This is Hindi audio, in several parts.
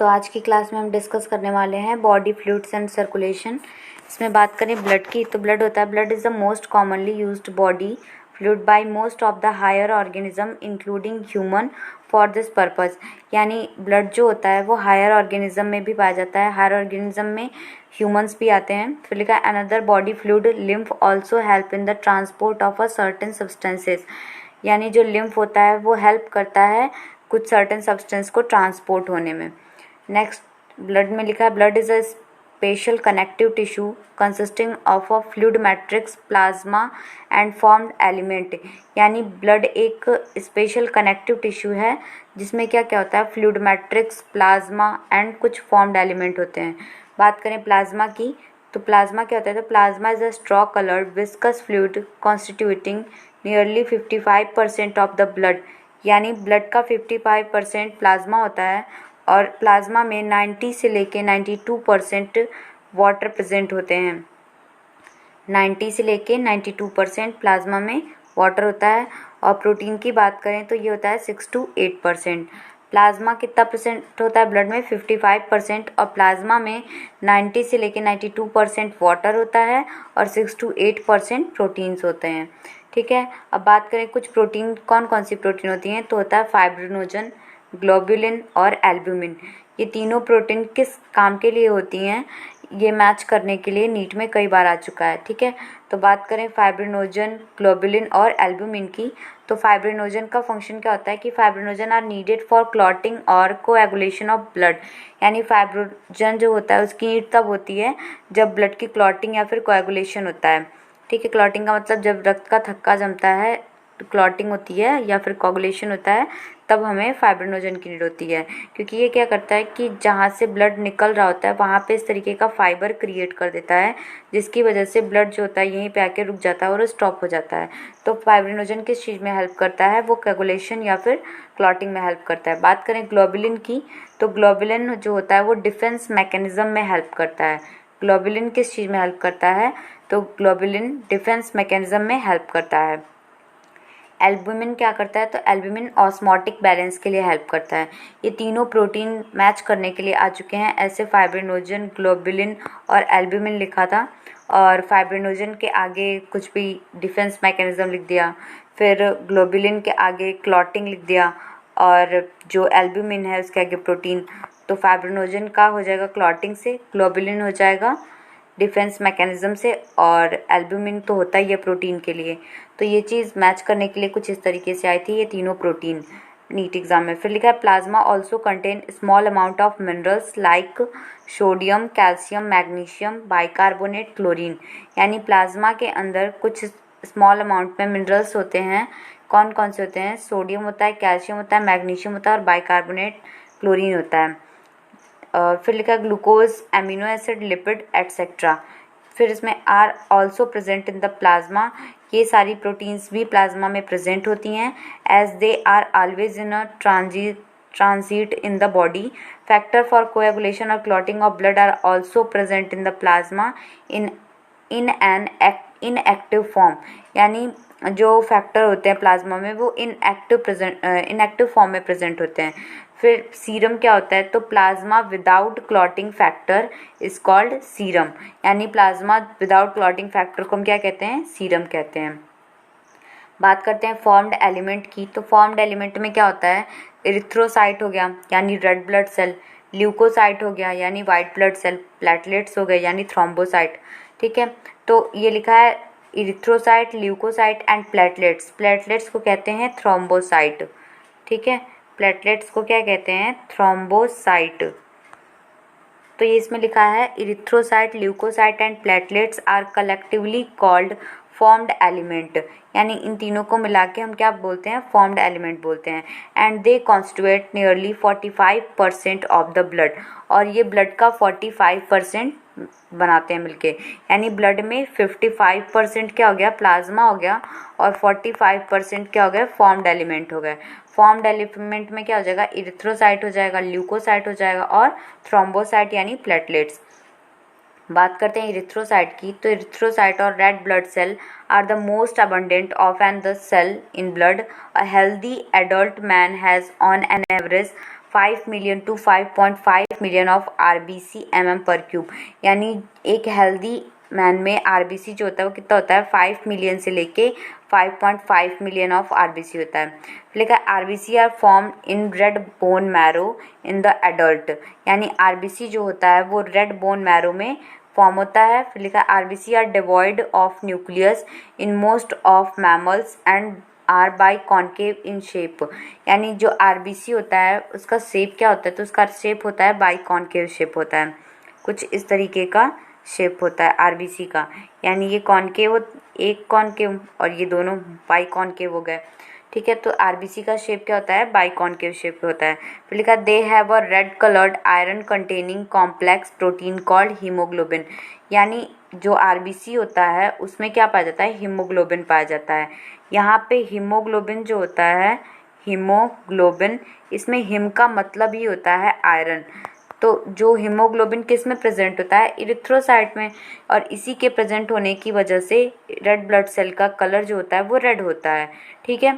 तो आज की क्लास में हम डिस्कस करने वाले हैं बॉडी फ्लूइड्स एंड सर्कुलेशन। इसमें बात करें ब्लड की, तो ब्लड होता है, blood is the most commonly used body fluid by most of the higher organism including human for this purpose. यानी ब्लड जो होता है वो हायर ऑर्गेनिज्म में भी पाया जाता है, हायर ऑर्गेनिज्म में ह्यूमंस भी आते हैं। फिर लिखा है another body fluid lymph also help in the transport of a certain substances. यानी जो लिम्फ होता है वो हेल्प करता है कुछ सर्टेन सब्सटेंस को ट्रांसपोर्ट होने में। नेक्स्ट ब्लड में लिखा है blood is a special connective tissue consisting of a fluid matrix plasma and formed element. यानी ब्लड एक स्पेशल कनेक्टिव टिश्यू है जिसमें क्या क्या होता है, फ्लूइड मैट्रिक्स, प्लाज्मा एंड कुछ फॉर्म्ड एलिमेंट होते हैं। बात करें प्लाज्मा की, तो प्लाज्मा क्या होता है, तो plasma is a straw coloured viscous fluid constituting nearly 55% of the blood. यानी ब्लड का 55% प्लाज्मा होता है और प्लाज्मा में 90 से लेके 92% वाटर प्रेजेंट होते हैं। 90 से लेके 92% प्लाज्मा में वाटर होता है। और प्रोटीन की बात करें तो ये होता है 6 to 8%। प्लाज्मा कितना परसेंट होता है ब्लड में, 55%, और प्लाज्मा में 90 से लेके 92% वाटर होता है और 6 to 8% प्रोटीन्स होते हैं। ठीक है, अब बात करें कुछ प्रोटीन, कौन कौन सी प्रोटीन होती हैं, तो होता है फाइब्रिनोजन, ग्लोबुलिन और एल्ब्यूमिन। ये तीनों प्रोटीन किस काम के लिए होती हैं, ये मैच करने के लिए नीट में कई बार आ चुका है। ठीक है, तो बात करें फाइब्रिनोजन, ग्लोबुलिन और एल्ब्यूमिन की, तो फाइब्रिनोजन का फंक्शन क्या होता है कि fibrinogen are needed for clotting और कोएगुलेशन ऑफ ब्लड। यानी फाइब्रिनोजन जो होता है उसकी नीड तब होती है जब ब्लड की क्लॉटिंग या फिर कोएगुलेशन होता है। ठीक है, क्लॉटिंग का मतलब जब रक्त का थक्का जमता है, क्लॉटिंग होती है या फिर कोगुलेशन होता है, तब हमें फाइब्रिनोजन की नीड होती है। क्योंकि ये क्या करता है कि जहाँ से ब्लड निकल रहा होता है वहाँ पे इस तरीके का फाइबर क्रिएट कर देता है जिसकी वजह से ब्लड जो होता है यहीं पे आके रुक जाता है और स्टॉप हो जाता है। तो फाइब्रिनोजन किस चीज़ में हेल्प करता है, वो कोगुलेशन या फिर क्लॉटिंग में हेल्प करता है। बात करें ग्लोबुलिन की, तो ग्लोबुलिन जो होता है वो डिफेंस मैकेनिज्म में हेल्प करता है। ग्लोबुलिन किस चीज़ में हेल्प करता है, तो ग्लोबुलिन डिफेंस मैकेनिज्म में हेल्प करता है। एल्ब्यूमिन क्या करता है, तो एल्ब्यूमिन ऑस्मोटिक बैलेंस के लिए हेल्प करता है। ये तीनों प्रोटीन मैच करने के लिए आ चुके हैं। ऐसे फाइब्रिनोजन, ग्लोबुलिन और एल्ब्यूमिन लिखा था, और फाइब्रिनोजन के आगे कुछ भी डिफेंस मैकेनिज्म लिख दिया, फिर ग्लोबुलिन के आगे क्लॉटिंग लिख दिया, और जो एल्ब्यूमिन है उसके आगे प्रोटीन। तो फाइब्रिनोजन का हो जाएगा क्लॉटिंग से, ग्लोबुलिन हो जाएगा डिफेंस मैकेनिज्म से, और एल्ब्यूमिन तो होता ही है प्रोटीन के लिए। तो ये चीज़ मैच करने के लिए कुछ इस तरीके से आई थी ये तीनों प्रोटीन नीट एग्जाम में। फिर लिखा है plasma also contain small amount of minerals like sodium, calcium, magnesium, bicarbonate, chlorine. यानी प्लाज्मा के अंदर कुछ स्मॉल अमाउंट में मिनरल्स होते हैं। कौन कौन से होते हैं, सोडियम होता है, कैल्शियम होता है, मैग्नीशियम होता है और बाइकार्बोनेट, क्लोरीन होता है। फिर लिखा है glucose, amino acid, lipid etcetera. फिर इसमें are also present in the plasma. ये सारी प्रोटीन्स भी प्लाज्मा में प्रेजेंट होती हैं, as they are always in a transit in the body. Factor for coagulation और clotting of blood are also present in the plasma in an inactive form. यानी जो फैक्टर होते हैं प्लाज्मा में वो इनएक्टिव फॉर्म में प्रेजेंट होते हैं। फिर सीरम क्या होता है, तो plasma without clotting factor is called serum. यानी प्लाज्मा विदाउट क्लॉटिंग फैक्टर को हम क्या कहते हैं, सीरम कहते हैं। बात करते हैं फॉर्म्ड एलिमेंट की, तो फॉर्म्ड एलिमेंट में क्या होता है, इरिथ्रोसाइट हो गया यानी रेड ब्लड सेल, ल्यूकोसाइट हो गया यानी वाइट ब्लड सेल, प्लेटलेट्स हो गए यानी थ्रोम्बोसाइट। ठीक है, तो ये लिखा है erythrocyte, leukocyte and platelets. Platelets को कहते हैं थ्रोम्बोसाइट। ठीक है, प्लेटलेट्स को क्या कहते हैं, थ्रोम्बोसाइट। तो ये इसमें लिखा है erythrocyte, leukocyte and platelets are collectively called formed element. यानी इन तीनों को मिला के हम क्या बोलते हैं, फॉर्म्ड एलिमेंट बोलते हैं। And they constitute nearly 45% of the blood. और ये ब्लड का 45% बनाते हैं मिलके। यानी ब्लड में 55% क्या हो गया, प्लाज्मा हो गया, और 45% क्या हो गया, फॉर्म्ड एलिमेंट हो गए। फॉर्म्ड एलिमेंट में क्या हो जाएगा, इरिथ्रोसाइट हो जाएगा, ल्यूकोसाइट हो जाएगा और थ्रोम्बोसाइट यानी प्लेटलेट्स। बात करते हैं इरिथ्रोसाइट की, तो इरिथ्रोसाइट और red blood cell are the most abundant of and the cell in blood. A healthy adult man has on an average 5 million to 5.5 million of RBC mm/cube, यानी एक हेल्दी मैन में RBC जो होता है वो कितना होता है 5 मिलियन से लेके 5.5 मिलियन ऑफ RBC होता है। फिर लिखा है RBC are form in red bone marrow in the adult, यानी RBC जो होता है वो रेड बोन मैरो में फॉर्म होता है। फिर लिखा है RBC are devoid of nucleus in most of mammals and are biconcave in shape, यानी जो RBC होता है उसका शेप क्या होता है, तो उसका शेप होता है बाई कॉन्केव शेप होता है, कुछ इस तरीके का शेप होता है RBC का, यानी ये कॉन्केव एक कॉन्केव और ये दोनों बाई कॉन्केव हो गए। ठीक है, तो RBC का शेप क्या होता है बाई कॉन्केव शेप होता है। फिर लिखा they have a red coloured iron containing complex protein called haemoglobin, यानी जो RBC होता है उसमें क्या पाया जाता है हीमोग्लोबिन पाया जाता है। यहाँ पे हीमोग्लोबिन जो होता है हीमोग्लोबिन, इसमें हिम का मतलब ही होता है आयरन, तो जो हीमोग्लोबिन किस में प्रेजेंट होता है इरिथ्रोसाइट में, और इसी के प्रेजेंट होने की वजह से रेड ब्लड सेल का कलर जो होता है वो रेड होता है। ठीक है,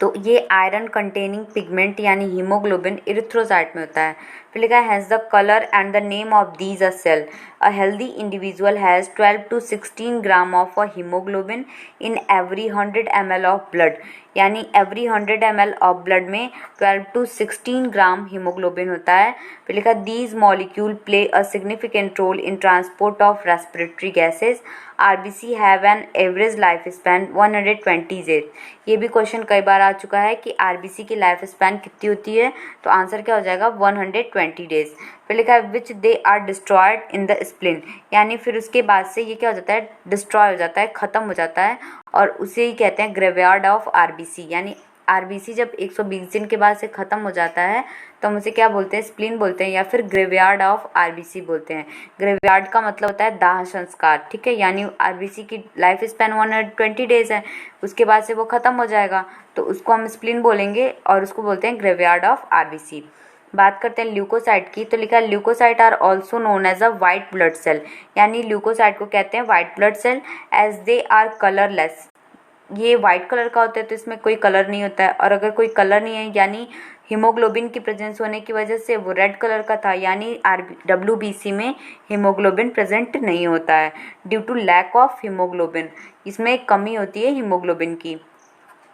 तो ये आयरन कंटेनिंग पिगमेंट यानी हीमोग्लोबिन इरिथ्रोसाइट में होता है। फिर लिखा है has the colour and the name of these a cell, a healthy individual has 12 to 16 gram of a haemoglobin in every 100 ml of blood, यानी एवरी 100 ml ऑफ ब्लड में 12 to 16 ग्राम हीमोग्लोबिन होता है। फिर लिखा these molecule play a significant role in transport of respiratory gases, RBC have an average life span 120 days. ये भी क्वेश्चन कई बार आ चुका है कि RBC की लाइफ स्पैन कितनी होती है, तो आंसर क्या हो जाएगा 120 डेज। फिर लिखा है which they are destroyed in the spleen, यानी फिर उसके बाद से ये क्या हो जाता है डिस्ट्रॉय हो जाता है, ख़त्म हो जाता है, और उसे ही कहते हैं ग्रेवयार्ड ऑफ RBC, यानी RBC जब 120 दिन के बाद से ख़त्म हो जाता है तो हम उसे क्या बोलते हैं स्प्लिन बोलते हैं या फिर ग्रेवयार्ड ऑफ RBC बोलते हैं। ग्रेवयार्ड का मतलब होता है दाह संस्कार। ठीक है, यानी RBC की लाइफ स्पैन 120 डेज है, उसके बाद से वो ख़त्म हो जाएगा तो उसको हम स्प्लिन बोलेंगे और उसको बोलते हैं ग्रेवयार्ड ऑफ RBC। बात करते हैं ल्यूकोसाइट की, तो लिखा है leukocyte are also known as a white blood cell, यानी ल्यूकोसाइट को कहते हैं white blood cell as they are colourless. ये वाइट कलर का होता है तो इसमें कोई कलर नहीं होता है, और अगर कोई कलर नहीं है यानी हीमोग्लोबिन की प्रेजेंस होने की वजह से वो रेड कलर का था, यानी WBC में हीमोग्लोबिन प्रेजेंट नहीं होता है due to lack of haemoglobin, इसमें कमी होती है हीमोग्लोबिन की।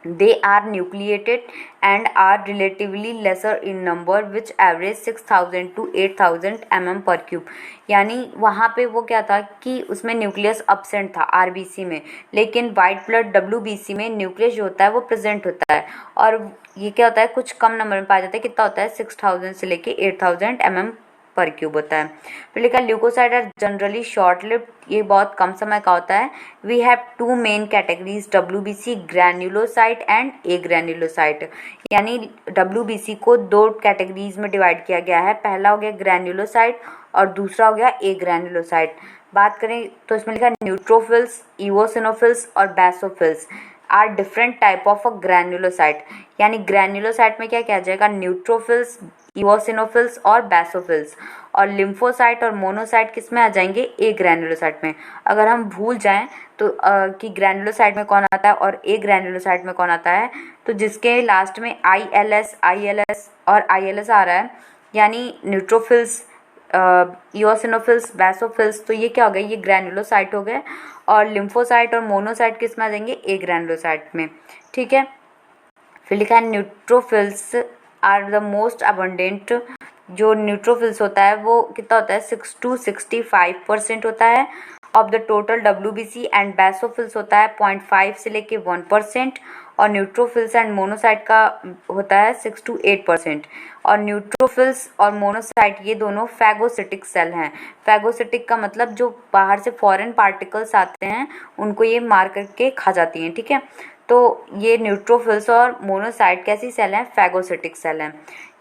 They are nucleated and are relatively lesser in number which average 6000 to 8000 mm/cube, यानी वहाँ पे वो क्या था कि उसमें न्यूक्लियस absent था RBC में, लेकिन वाइट ब्लड WBC में न्यूक्लियस जो होता है वो प्रेजेंट होता है, और ये क्या होता है कुछ कम नंबर में पाया जाता है, कितना होता है 6000 से लेके 8000 mm/cube होता है। फिर लिखा leucocyte are generally short lived, ये बहुत कम समय का होता है। We have two main categories WBC granulocyte and agranulocyte, यानी WBC को दो कैटेगरीज में डिवाइड किया गया है, पहला हो गया ग्रैन्युलोसाइट और दूसरा हो गया ए ग्रैन्युलोसाइट। बात करें तो इसमें लिखा न्यूट्रोफिल्स, इवोसिनोफिल्स और basophils are different type of a granulocyte, यानी ग्रैन्युलोसाइट में क्या किया जाएगा न्यूट्रोफिल्स, इवोसिनोफिल्स और बेसोफिल्स, और लिम्फोसाइट और मोनोसाइट किस में आ जाएंगे ए ग्रैन्युलोसाइट में। अगर हम भूल जाएं तो कि ग्रैन्युलोसाइट में कौन आता है और ए ग्रैन्युलोसाइट में कौन आता है, तो जिसके लास्ट में ILS और ILS आ रहा है, यानी न्यूट्रोफिल्स, इओसिनोफिल्स, बेसोफिल्स, तो ये क्या हो गए ये ग्रैन्युलोसाइट हो गए, और लिम्फोसाइट और मोनोसाइट किस में आ जाएंगे ए ग्रैन्युलोसाइट में। ठीक है, फिर लिखा है neutrophils are the most abundant, जो न्यूट्रोफिल्स होता है वो कितना होता है 6 to 65% होता है of the total WBC, and basophils होता है 0.5 से लेके 1%, और न्यूट्रोफिल्स एंड मोनोसाइट का होता है 6 to 8%। और न्यूट्रोफिल्स और मोनोसाइट ये दोनों फैगोसिटिक सेल हैं। फैगोसिटिक का मतलब जो बाहर से फॉरेन पार्टिकल्स आते हैं उनको ये मार करके खा जाती हैं। ठीक है, तो ये न्यूट्रोफिल्स और मोनोसाइट कैसी सेल हैं फैगोसिटिक सेल हैं।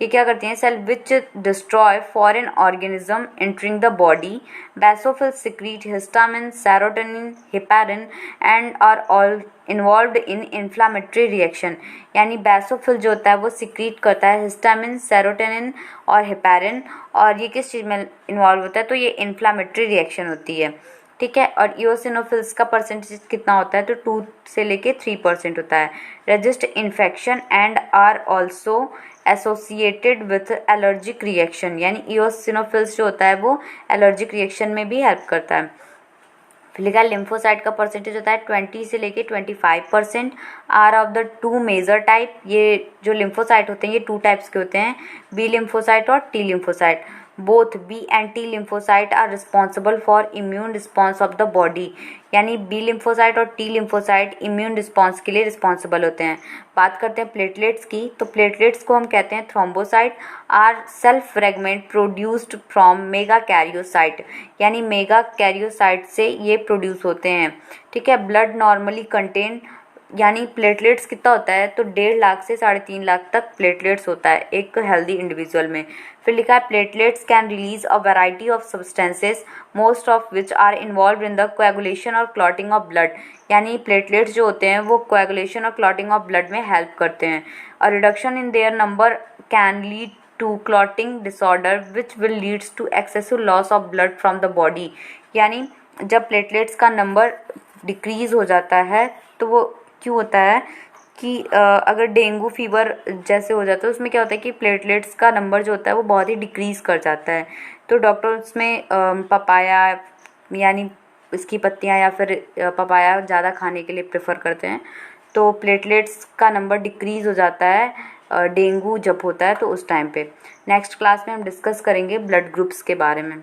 ये क्या करती हैं cell which destroy foreign organism entering the body. Basophils secrete histamine, serotonin, heparin and are all involved in inflammatory reaction, यानी बेसोफिल जो होता है वो सिक्रीट करता है हिस्टामिन, सेरोटोनिन और हेपारिन, और ये किस चीज़ में इन्वॉल्व होता है तो ये इन्फ्लामेटरी रिएक्शन होती है। ठीक है, और इओसिनोफिल्स का परसेंटेज कितना होता है तो 2 से लेके 3% होता है। Resist infection and are also associated with allergic reaction, यानी इओसिनोफिल्स जो होता है वो एलर्जिक रिएक्शन में भी हेल्प करता है। फिर लिखा है लिम्फोसाइट का परसेंटेज होता है 20 से लेके 25%। Are of the two major type, ये जो लिम्फोसाइट होते हैं ये 2 टाइप्स के होते हैं, बी लिम्फोसाइट और T lymphocyte. Both B and T lymphocyte are responsible for immune response of the body, यानी बी लिम्फोसाइट और टी लिम्फोसाइट इम्यून रिस्पॉन्स के लिए रिस्पॉन्सिबल होते हैं। बात करते हैं प्लेटलेट्स की, तो प्लेटलेट्स को हम कहते हैं thrombocyte, are cell fragment produced from megakaryocyte, यानी मेगा कैरियोसाइट से ये प्रोड्यूस होते हैं। ठीक है, ब्लड नॉर्मली कंटेन, यानी प्लेटलेट्स कितना होता है तो 1.5 लाख से 3.5 लाख तक प्लेटलेट्स होता है एक हेल्दी इंडिविजुअल में। फिर लिखा है platelets can release a variety of substances most of which are involve in the coagulation और क्लॉटिंग ऑफ ब्लड, यानी प्लेटलेट्स जो होते हैं वो कोएगुलेशन और क्लॉटिंग ऑफ ब्लड में हेल्प करते हैं। A reduction in their number can lead to clotting disorder which will leads to excessive loss of blood from the body, यानी जब प्लेटलेट्स का नंबर डिक्रीज हो जाता है तो वो क्यों होता है कि अगर डेंगू फीवर जैसे हो जाता है उसमें क्या होता है कि प्लेटलेट्स का नंबर जो होता है वो बहुत ही डिक्रीज़ कर जाता है। तो डॉक्टर उसमें पपाया यानी इसकी पत्तियां या फिर पपाया ज़्यादा खाने के लिए प्रेफर करते हैं। तो प्लेटलेट्स का नंबर डिक्रीज़ हो जाता है डेंगू जब होता है तो उस टाइम पे। नेक्स्ट क्लास में हम डिस्कस करेंगे ब्लड ग्रुप्स के बारे में।